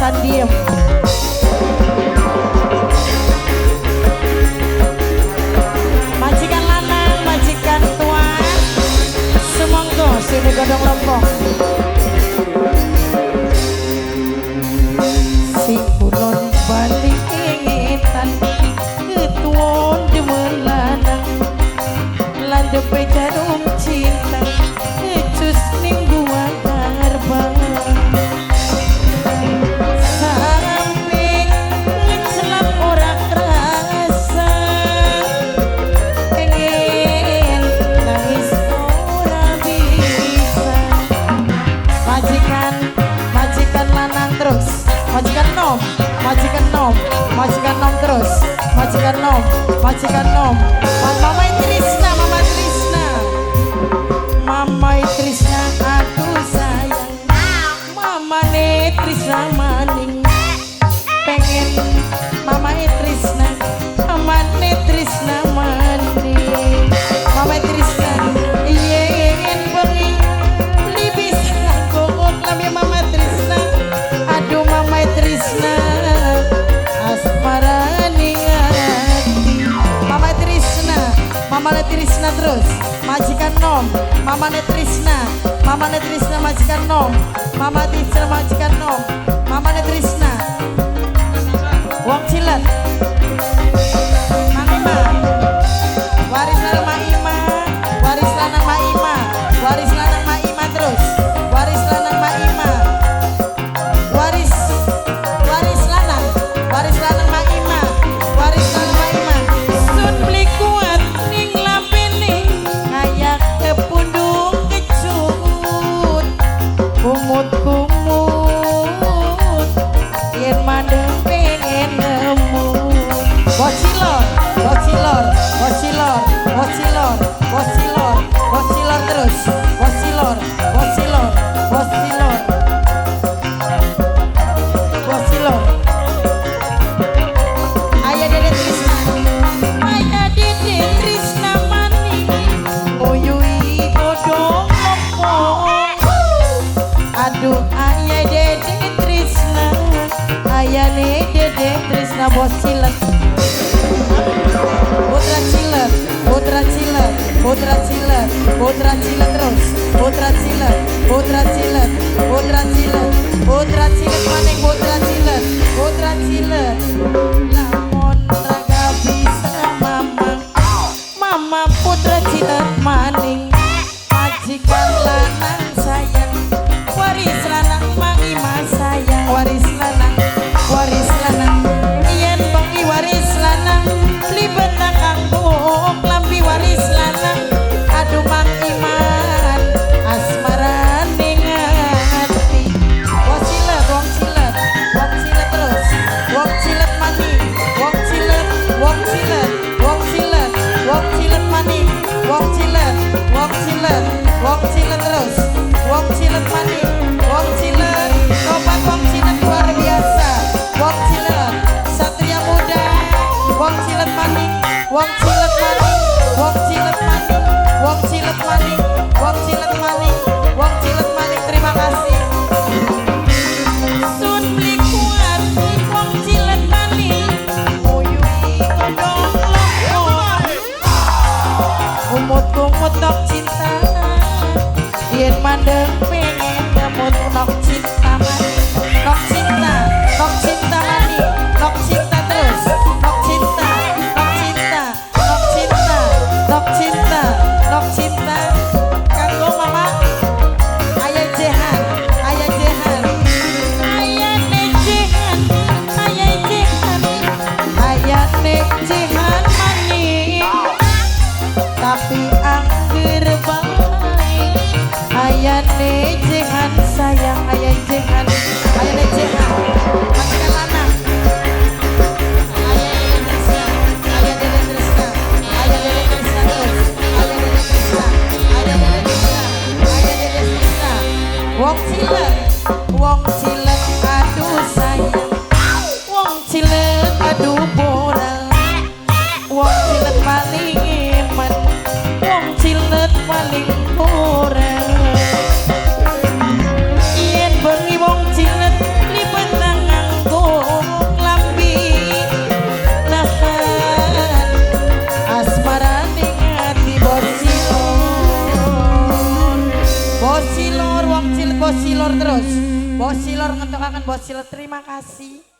alasan diem. Majikan lanang, majikan tua, semonggo sini godong lompong. Si kulon balik ingetan ketuon demelanang landepe jarum cinta ecus ning gua karbang samping selap ora kerasa pengen nangis ora bisa majikan lanang terus majikan nom terus majikan nom Mama Trisna aku sayang Mama Trisna maning pengen Mama Trisna maning Mama Trisna yen bengi libis kok lami Mama Trisna aduh Mama Trisna asmara ning ati Mama Trisna terus majikan nom Mama Trisna majikan nom Mama Trisna majikan nom Mama Trisna wong cilet Mang Ima waris lanang Mang Ima waris lanang Mang Ima waris lanang Mang Ima terus waris lanang Mang Ima waris lanang Mang Ima waris lanang Mang Ima sun beli kuat ning lapene kayak kepundung kecut kumut yen mandeng pengen ngemut bocilor terus bocilor ayah Dede Trisna maning uyui godong lompong aduh ayah Dede Trisna bos cilet putra cilet terus putra cilet maning putra cilet lamun raga bisa mama putra cilet maning majikan lanang sayang waris lanang Mang Ima sayang waris lanang yen bengi waris lanang libet kanggo lampi waris lanang aduh Mang Iman asmara ning ati wong cilet terus wong cilet maning wong cilet maning wong cilet terus wong cilet maning wong cilet tobat wong cilet luar biasa wong cilet satria muda wong cilet maning terima kasih sun beli kuat wong cilet maning uyui godong lompong kumut nok cinta yen mandeng pengen ngemut nok cinta maning nok cinta terus nok cinta kanggo mama ayah jehan maning tapi angger bae ayane Bos Silor ngetokaken Bos Silor terima kasih.